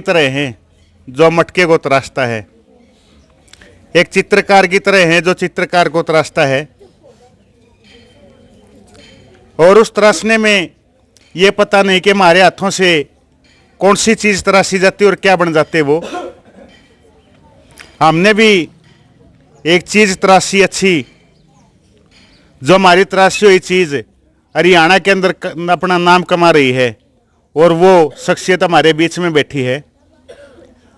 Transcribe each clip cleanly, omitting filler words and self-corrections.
की तरह हैं जो मटके को तराशता है, एक चित्रकार की तरह हैं जो चित्रकार को तराशता है। और उस तराशने में ये पता नहीं कि हमारे हाथों से कौन सी चीज़ तराशी जाती है और क्या बन जाते वो। हमने भी एक चीज़ तराशी अच्छी, जो हमारी तराशी हुई चीज़ हरियाणा के अंदर अपना नाम कमा रही है, और वो शख्सियत हमारे बीच में बैठी है।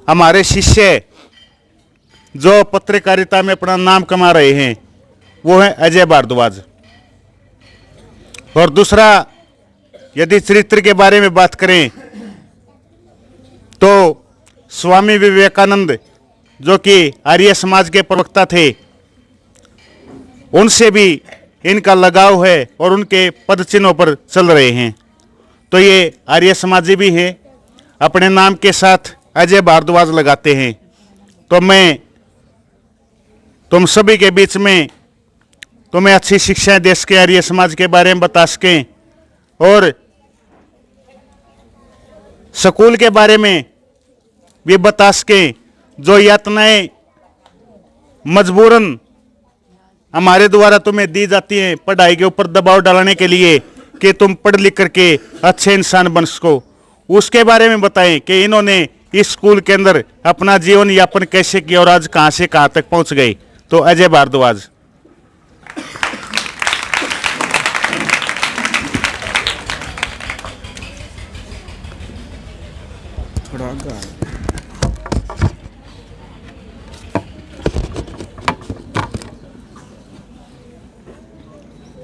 हमारे शिष्य जो पत्रकारिता में अपना नाम कमा रहे हैं वो है अजय भारद्वाज। और दूसरा, यदि चरित्र के बारे में बात करें तो स्वामी विवेकानंद जो कि आर्य समाज के प्रवक्ता थे, उनसे भी इनका लगाव है और उनके पद चिन्हों पर चल रहे हैं। तो ये आर्य समाजी भी है, अपने नाम के साथ अजय भारद्वाज लगाते हैं। तो मैं तुम सभी के बीच में तुम्हें अच्छी शिक्षाएं देश के आर्य समाज के बारे में बता सकें और स्कूल के बारे में भी बता सकें, जो यातनाएं मजबूरन हमारे द्वारा तुम्हें दी जाती हैं पढ़ाई के ऊपर दबाव डालने के लिए कि तुम पढ़ लिख करके अच्छे इंसान बन सको, उसके बारे में बताएं कि इन्होंने इस स्कूल के अंदर अपना जीवन यापन कैसे किया और आज कहां से कहां तक पहुंच गए। तो अजय भारद्वाज।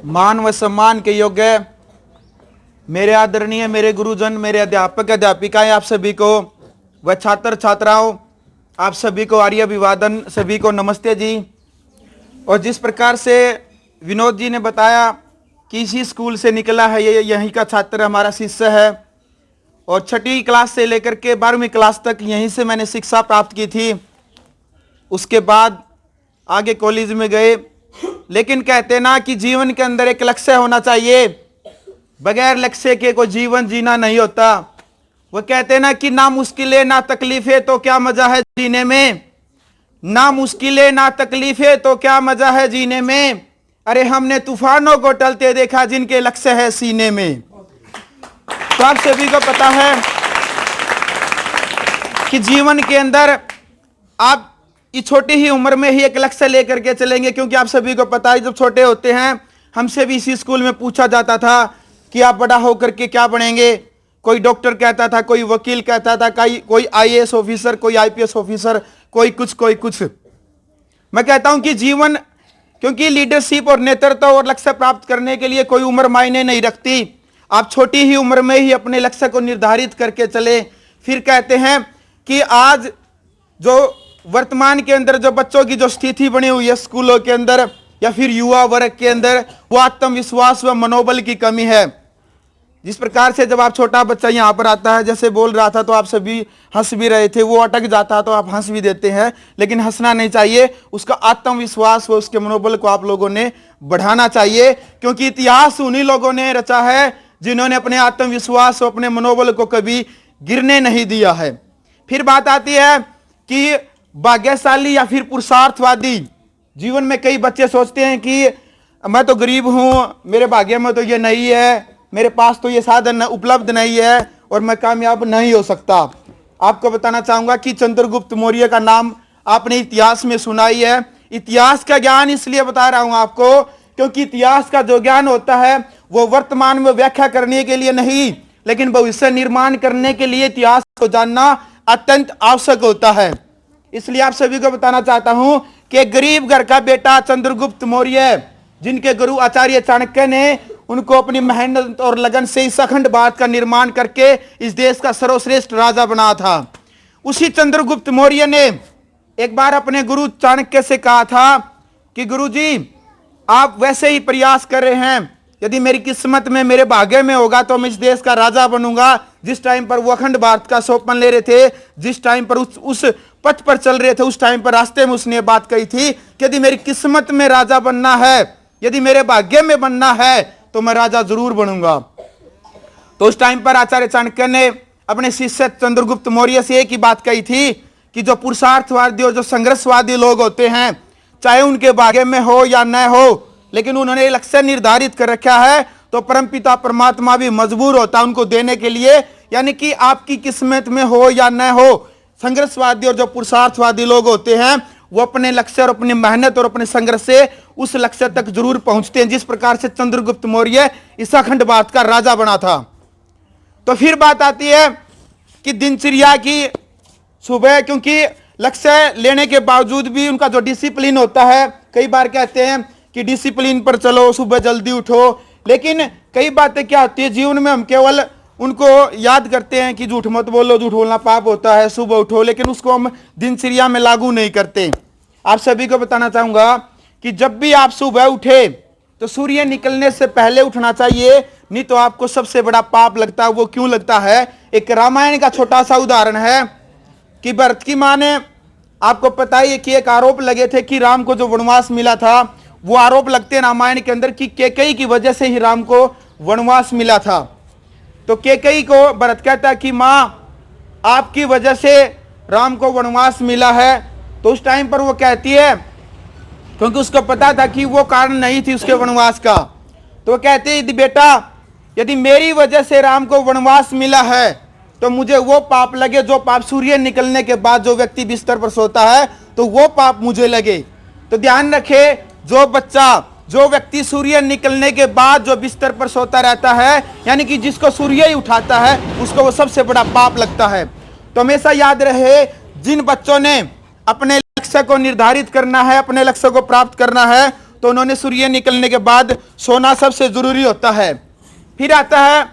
मान व सम्मान के योग्य मेरे आदरणीय मेरे गुरुजन, मेरे अध्यापक अध्यापिकाएं, आप सभी को व छात्र छात्राओं, आप सभी को आर्य अभिवादन, सभी को नमस्ते जी। और जिस प्रकार से विनोद जी ने बताया कि इसी स्कूल से निकला है, ये यहीं का छात्र हमारा शिष्य है और छठी क्लास से लेकर के 12वीं क्लास तक यहीं से मैंने शिक्षा प्राप्त की थी। उसके बाद आगे कॉलेज में गए, लेकिन कहते ना कि जीवन के अंदर एक लक्ष्य होना चाहिए, बगैर लक्ष्य के कोई जीवन जीना नहीं होता। वो कहते ना कि ना मुश्किलें ना तकलीफें तो क्या मजा है जीने में, ना मुश्किलें ना तकलीफें तो क्या मजा है जीने में, अरे हमने तूफानों को टलते देखा जिनके लक्ष्य है सीने में। तो आप सभी को पता है कि जीवन के अंदर आप इस छोटी ही उम्र में ही एक लक्ष्य लेकर के चलेंगे, क्योंकि आप सभी को पता है जब छोटे होते हैं हमसे भी इसी स्कूल में पूछा जाता था कि आप बड़ा होकर के क्या बनेंगे। कोई डॉक्टर कहता था, कोई वकील कहता था, कोई आईएएस ऑफिसर, कोई आईपीएस ऑफिसर, कोई कुछ। मैं कहता हूं कि जीवन, क्योंकि लीडरशिप और नेतृत्व और लक्ष्य प्राप्त करने के लिए कोई उम्र मायने नहीं रखती। आप छोटी ही उम्र में ही अपने लक्ष्य को निर्धारित करके चले। फिर कहते हैं कि आज जो वर्तमान के अंदर जो बच्चों की जो स्थिति बनी हुई है स्कूलों के अंदर या फिर युवा वर्ग के अंदर, वो आत्मविश्वास व मनोबल की कमी है। जिस प्रकार से जब आप छोटा बच्चा यहाँ पर आता है, जैसे बोल रहा था तो आप सभी हंस भी रहे थे, वो अटक जाता तो आप हंस भी देते हैं, लेकिन हंसना नहीं चाहिए। उसका आत्मविश्वास व उसके मनोबल को आप लोगों ने बढ़ाना चाहिए, क्योंकि इतिहास उन्हीं लोगों ने रचा है जिन्होंने अपने आत्मविश्वास और अपने मनोबल को कभी गिरने नहीं दिया है। फिर बात आती है कि भाग्यशाली या फिर पुरुषार्थवादी। जीवन में कई बच्चे सोचते हैं कि मैं तो गरीब हूँ, मेरे भाग्य में तो ये नहीं है, मेरे पास तो ये साधन उपलब्ध नहीं है और मैं कामयाब नहीं हो सकता। आपको बताना चाहूंगा कि चंद्रगुप्त मौर्य का नाम आपने इतिहास में सुना ही है। इतिहास का ज्ञान इसलिए बता रहा हूं आपको, क्योंकि इतिहास का जो ज्ञान होता है वो वर्तमान में व्याख्या करने के लिए नहीं, लेकिन भविष्य निर्माण करने के लिए इतिहास को जानना अत्यंत आवश्यक होता है। इसलिए आप सभी को बताना चाहता हूं कि गरीब घर का बेटा चंद्रगुप्त मौर्य, जिनके गुरु आचार्य चाणक्य ने उनको अपनी मेहनत और लगन से इस अखंड भारत का निर्माण करके इस देश का सर्वश्रेष्ठ राजा बना था, उसी चंद्रगुप्त मौर्य ने एक बार अपने गुरु चाणक्य से कहा था कि गुरुजी, आप वैसे ही प्रयास कर रहे हैं, यदि मेरी किस्मत में, मेरे भाग्य में होगा तो मैं इस देश का राजा बनूंगा। जिस टाइम पर वो अखंड भारत का सौंपन ले रहे थे, जिस टाइम पर उस पथ पर चल रहे थे, उस टाइम पर रास्ते में उसने बात कही थी कि यदि मेरी किस्मत में राजा बनना है, यदि मेरे भाग्य में बनना है तो मैं राजा जरूर बनूंगा। तो उस टाइम पर आचार्य चाणक्य ने अपने शिष्य चंद्रगुप्त मौर्य से एक ही बात कही थी कि जो पुरुषार्थवादी और जो संघर्षवादी लोग होते हैं, चाहे उनके भाग्य में हो या न हो, लेकिन उन्होंने लक्ष्य निर्धारित कर रखा है, तो परमपिता परमात्मा भी मजबूर होता है उनको देने के लिए। यानी कि आपकी किस्मत में हो या न हो, संघर्षवादी और जो पुरुषार्थवादी लोग होते हैं वो अपने लक्ष्य और अपनी मेहनत और अपने संघर्ष से उस लक्ष्य तक जरूर पहुंचते हैं, जिस प्रकार से चंद्रगुप्त मौर्य इस अखंड भारत का राजा बना था। तो फिर बात आती है कि दिनचर्या की, सुबह, क्योंकि लक्ष्य लेने के बावजूद भी उनका जो डिसिप्लिन होता है, कई बार कहते हैं कि डिसिप्लिन पर चलो, सुबह जल्दी उठो, लेकिन कई बातें क्या होती है जीवन में, हम केवल उनको याद करते हैं कि झूठ मत बोलो, झूठ बोलना पाप होता है, सुबह उठो, लेकिन उसको हम दिनचर्या में लागू नहीं करते। आप सभी को बताना चाहूंगा कि जब भी आप सुबह उठे तो सूर्य निकलने से पहले उठना चाहिए, नहीं तो आपको सबसे बड़ा पाप लगता है। वो क्यों लगता है? एक रामायण का छोटा सा उदाहरण है कि भरत की मां ने, आपको पता ही है कि एक आरोप लगे थे कि राम को जो वनवास मिला था, वो आरोप लगते हैं रामायण के अंदर कि कैकेयी की वजह से ही राम को वनवास मिला था। तो कैकेयी को भरत कहता कि मां, आपकी वजह से राम को वनवास मिला है। तो उस टाइम पर वो कहती है, क्योंकि उसको पता था कि वो कारण नहीं थी उसके वनवास का, तो वो कहती है, यदि बेटा, यदि मेरी वजह से राम को वनवास मिला है तो मुझे वो पाप लगे जो पाप सूर्य निकलने के बाद जो व्यक्ति बिस्तर पर सोता है, तो वो पाप मुझे लगे। तो ध्यान रखे, जो बच्चा, जो व्यक्ति सूर्य निकलने के बाद जो बिस्तर पर सोता रहता है, यानी कि जिसको सूर्य ही उठाता है, उसको वो सबसे बड़ा पाप लगता है। तो हमेशा याद रहे, जिन बच्चों ने अपने लक्ष्य को निर्धारित करना है, अपने लक्ष्य को प्राप्त करना है, तो उन्होंने सूर्य निकलने के बाद सोना सबसे जरूरी होता है। फिर आता है,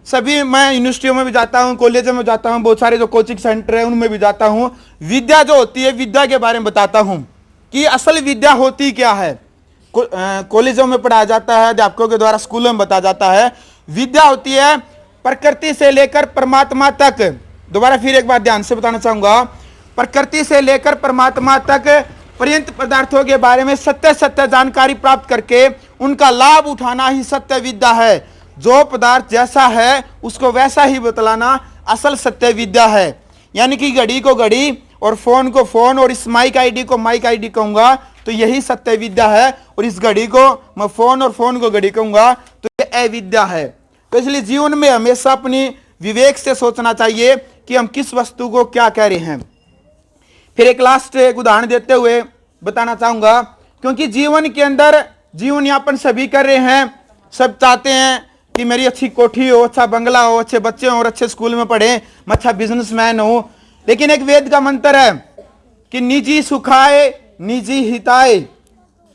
सभी, मैं यूनिवर्सिटियों में भी जाता हूँ, कॉलेजों में जाता हूँ, बहुत सारे जो कोचिंग सेंटर है उनमें भी जाता हूँ, विद्या जो होती है, विद्या के बारे में बताता हूँ कि असल विद्या होती क्या है। कॉलेजों में पढ़ाया जाता है, अध्यापकों के द्वारा स्कूलों में बताया जाता है। विद्या होती है प्रकृति से लेकर परमात्मा तक, दोबारा फिर एक बार ध्यान से बताना चाहूंगा, प्रकृति से लेकर परमात्मा तक पर्यंत पदार्थों के बारे में सत्य सत्य जानकारी प्राप्त करके उनका लाभ उठाना ही सत्य विद्या है। जो पदार्थ जैसा है उसको वैसा ही बतलाना असल सत्य विद्या है। यानी कि घड़ी को घड़ी और फोन को फोन और इस माइक आईडी को माइक आईडी कहूंगा तो यही सत्य विद्या है, और इस घड़ी को मैं फोन और फोन को घड़ी कहूंगा तो यह अविद्या है। तो इसलिए जीवन में हमेशा अपनी विवेक से सोचना चाहिए कि हम किस वस्तु को क्या कह रहे हैं। फिर एक लास्ट एक उदाहरण देते हुए बताना चाहूंगा, क्योंकि जीवन के अंदर जीवन यापन सभी कर रहे हैं, सब चाहते हैं कि मेरी अच्छी कोठी हो, अच्छा बंगला हो, अच्छे बच्चे हो और अच्छे स्कूल में पढ़े, मैं अच्छा बिजनेसमैन हो। लेकिन एक वेद का मंत्र है कि निजी सुखाए निजी हिताए,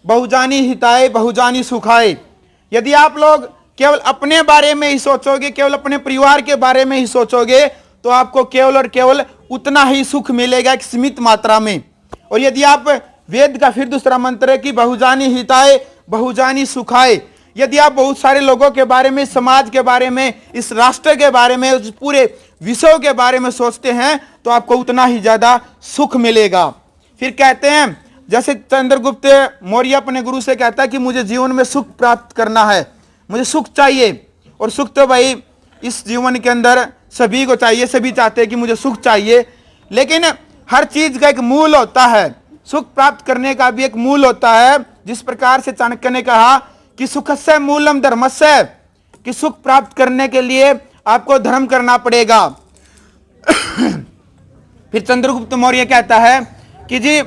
बहुजानी हिताए बहुजानी सुखाए। यदि आप लोग केवल अपने बारे में ही सोचोगे, केवल अपने परिवार के बारे में ही सोचोगे, तो आपको केवल और केवल उतना ही सुख मिलेगा एक सीमित मात्रा में। और यदि आप, वेद का फिर दूसरा मंत्र है कि बहुजानी हिताए बहुजानी सुखाए, यदि आप बहुत सारे लोगों के बारे में, समाज के बारे में, इस राष्ट्र के बारे में, उस पूरे विषयों के बारे में सोचते हैं, तो आपको उतना ही ज्यादा सुख मिलेगा। फिर कहते हैं, जैसे चंद्रगुप्त मौर्य अपने गुरु से कहता है कि मुझे जीवन में सुख प्राप्त करना है, मुझे सुख चाहिए। और सुख तो भाई इस जीवन के अंदर सभी को चाहिए, सभी चाहते हैं कि मुझे सुख चाहिए, लेकिन हर चीज का एक मूल होता है, सुख प्राप्त करने का भी एक मूल होता है। जिस प्रकार से चाणक्य ने कहा कि सुखस्य मूलम धर्मस्य, कि सुख प्राप्त करने के लिए आपको धर्म करना पड़ेगा। फिर चंद्रगुप्त मौर्य कहता है कि जी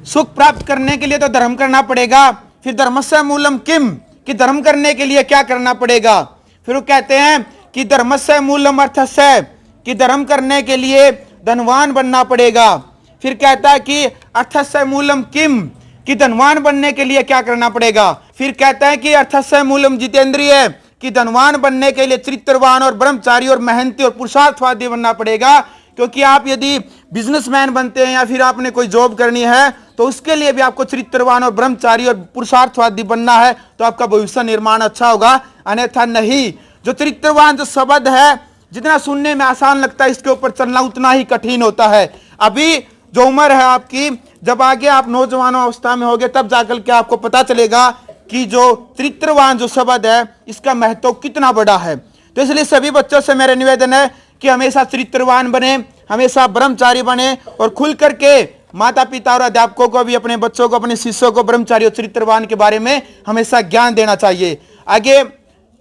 सुख प्राप्त करने के लिए तो धर्म करना पड़ेगा, फिर धर्मस्य मूलम किम, कि धर्म करने के लिए क्या करना पड़ेगा। फिर वो कहते हैं कि धर्मस्य मूलम अर्थस्य, कि धर्म करने के लिए धनवान बनना पड़ेगा। फिर कहता है कि अर्थस्य मूलम किम, कि धनवान बनने के लिए क्या करना पड़ेगा। फिर कहता है कि अर्थस्य मूलम जितेंद्रिय, कि धनवान बनने के लिए चरित्रवान और ब्रह्मचारी और मेहनती और पुरुषार्थवादी बनना पड़ेगा। क्योंकि आप यदि बिजनेसमैन बनते हैं या फिर आपने कोई जॉब करनी है, तो उसके लिए भी आपको चरित्रवान और ब्रह्मचारी और पुरुषार्थवादी बनना है, तो आपका भविष्य निर्माण अच्छा होगा, अन्यथा नहीं। जो चरित्रवान जो शब्द है, जितना सुनने में आसान लगता है, इसके ऊपर चलना उतना ही कठिन होता है। अभी जो उम्र है आपकी, जब आगे आप नौजवान अवस्था में होगे, तब जाकर के आपको पता चलेगा कि जो चरित्रवान जो शब्द है, इसका महत्व कितना बड़ा है। तो इसलिए सभी बच्चों से मेरा निवेदन है कि हमेशा चरित्रवान बने, हमेशा ब्रह्मचारी बने और खुल करके माता पिता और अध्यापकों को भी, अपने बच्चों को, अपने शिष्यों को ब्रह्मचारी और चरित्रवान के बारे में हमेशा ज्ञान देना चाहिए। आगे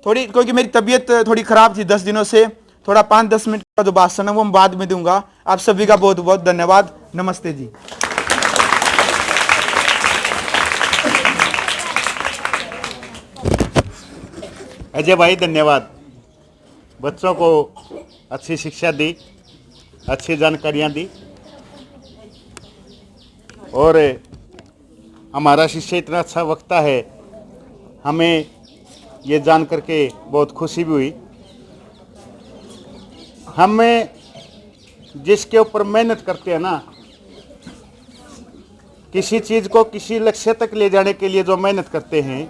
थोड़ी, क्योंकि मेरी तबीयत थोड़ी खराब थी 10 दिनों से, थोड़ा 5-10 मिनट का जो भाषण है वो मैं बाद में दूंगा। आप सभी का बहुत बहुत धन्यवाद। नमस्ते जी। अजय भाई धन्यवाद। बच्चों को अच्छी शिक्षा दी, अच्छी जानकारियां दी, और हमारा शिष्य इतना अच्छा वक्ता है, हमें ये जान करके बहुत खुशी भी हुई। हमें जिसके ऊपर मेहनत करते हैं ना, किसी चीज़ को किसी लक्ष्य तक ले जाने के लिए जो मेहनत करते हैं,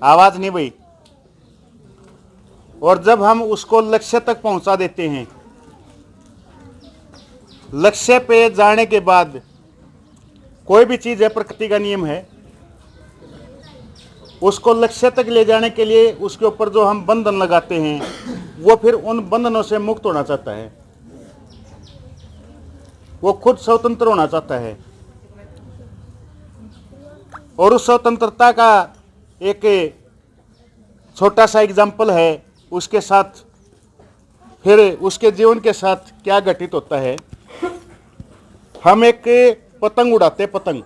आवाज़ नहीं भाई, और जब हम उसको लक्ष्य तक पहुंचा देते हैं, लक्ष्य पे जाने के बाद कोई भी चीज़ है, प्रकृति का नियम है, उसको लक्ष्य तक ले जाने के लिए उसके ऊपर जो हम बंधन लगाते हैं, वो फिर उन बंधनों से मुक्त होना चाहता है, वो खुद स्वतंत्र होना चाहता है। और उस स्वतंत्रता का एक छोटा सा एग्जाम्पल है, उसके साथ फिर उसके जीवन के साथ क्या घटित होता है। हम एक पतंग उड़ाते, पतंग,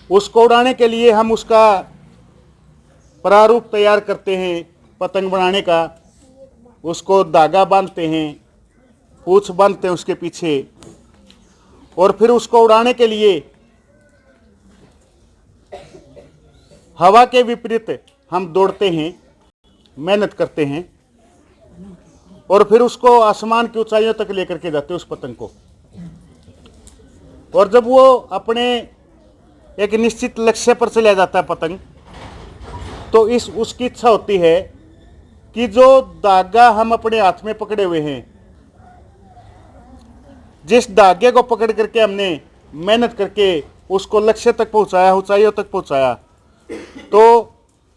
उसको उड़ाने के लिए हम उसका प्रारूप तैयार करते हैं पतंग बनाने का, उसको धागा बांधते हैं, पूंछ बांधते हैं उसके पीछे, और फिर उसको उड़ाने के लिए हवा के विपरीत हम दौड़ते हैं, मेहनत करते हैं, और फिर उसको आसमान की ऊंचाइयों तक लेकर के जाते हैं उस पतंग को। और जब वो अपने एक निश्चित लक्ष्य पर चला जाता है पतंग, तो उसकी इच्छा होती है कि जो धागा हम अपने हाथ में पकड़े हुए हैं, जिस धागे को पकड़ करके हमने मेहनत करके उसको लक्ष्य तक पहुंचाया, ऊंचाइयों तक पहुंचाया, तो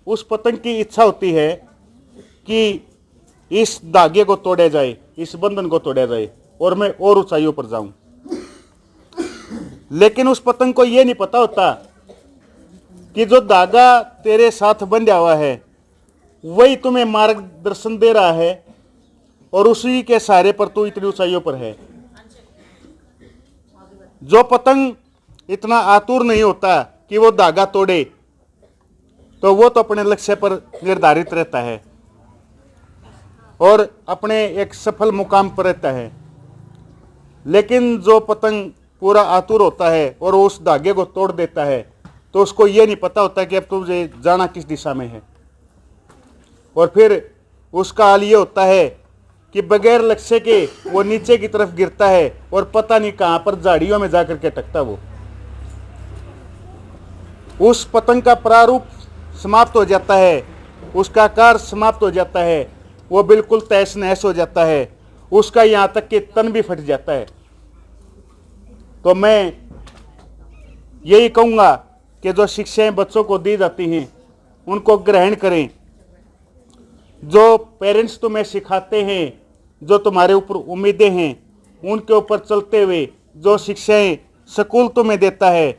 उस पतंग की इच्छा होती है कि इस धागे को तोड़ा जाए, इस बंधन को तोड़ा जाए, और मैं और ऊंचाइयों पर जाऊं। लेकिन उस पतंग को यह नहीं पता होता कि जो धागा तेरे साथ बंधा हुआ है वही तुम्हें मार्गदर्शन दे रहा है, और उसी के सहारे पर तू इतनी ऊंचाइयों पर है। जो पतंग इतना आतुर नहीं होता कि वो धागा तोड़े, तो वो तो अपने लक्ष्य पर निर्धारित रहता है और अपने एक सफल मुकाम पर रहता है। लेकिन जो पतंग पूरा आतुर होता है और वो उस धागे को तोड़ देता है, तो उसको ये नहीं पता होता कि अब तुझे जाना किस दिशा में है। और फिर उसका हाल ये होता है कि बगैर लक्ष्य के वो नीचे की तरफ गिरता है और पता नहीं कहाँ पर झाड़ियों में जाकर के अटकता। वो उस पतंग का प्रारूप समाप्त हो जाता है, उसका आकार समाप्त हो जाता है, वो बिल्कुल तहस नहस हो जाता है, उसका यहाँ तक कि तन भी फट जाता है। तो मैं यही कहूँगा कि जो शिक्षाएं बच्चों को दी जाती हैं उनको ग्रहण करें। जो पेरेंट्स तुम्हें सिखाते हैं, जो तुम्हारे ऊपर उम्मीदें हैं, उनके ऊपर चलते हुए, जो शिक्षाएं स्कूल तुम्हें देता है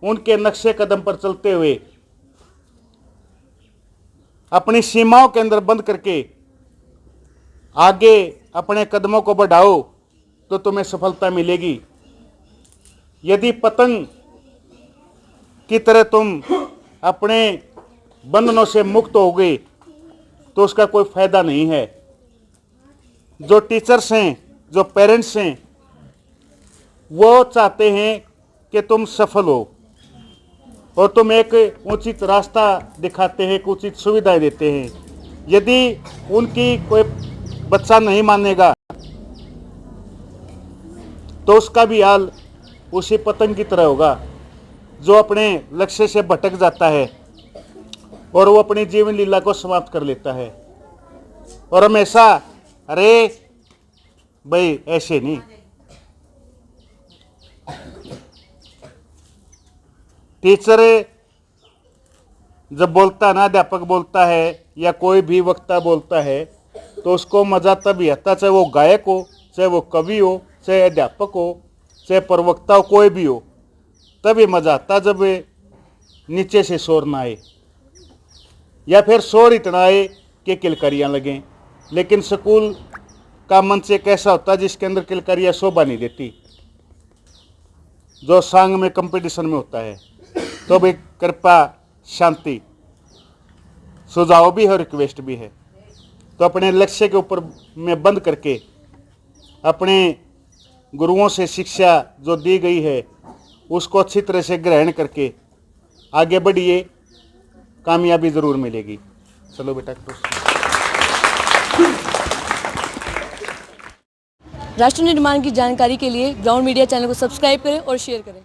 उनके नक्शे कदम पर चलते हुए, अपनी सीमाओं के अंदर बंद करके आगे अपने कदमों को बढ़ाओ तो तुम्हें सफलता मिलेगी। यदि पतंग की तरह तुम अपने बंधनों से मुक्त हो गए तो उसका कोई फायदा नहीं है। जो टीचर्स हैं, जो पेरेंट्स हैं, वो चाहते हैं कि तुम सफल हो और तुम एक उचित रास्ता दिखाते हैं, एक उचित सुविधाएं देते हैं। यदि उनकी कोई बच्चा नहीं मानेगा तो उसका भी हाल उसी पतंग की तरह होगा जो अपने लक्ष्य से भटक जाता है और वो अपनी जीवन लीला को समाप्त कर लेता है। और हमेशा अरे भाई ऐसे नहीं, टीचर जब बोलता है ना, अध्यापक बोलता है या कोई भी वक्ता बोलता है, तो उसको मज़ा तभी आता, चाहे वो गायक हो, चाहे वो कवि हो, चाहे अध्यापक हो, चाहे प्रवक्ता हो, कोई भी हो, तभी मज़ा आता जब नीचे से शोर ना आए, या फिर शोर इतना आए कि किलकारियाँ लगें। लेकिन स्कूल का मंच एक ऐसा होता है जिसके अंदर किलकारियाँ शोभा नहीं देती, जो सांग में कंपटीशन में होता है। तो भी कृपा शांति सुझाव भी है, रिक्वेस्ट भी है। तो अपने लक्ष्य के ऊपर में बंद करके अपने गुरुओं से शिक्षा जो दी गई है उसको अच्छी तरह से ग्रहण करके आगे बढ़िए, कामयाबी ज़रूर मिलेगी। चलो बेटा। राष्ट्र निर्माण की जानकारी के लिए ग्राउंड मीडिया चैनल को सब्सक्राइब करें और शेयर करें।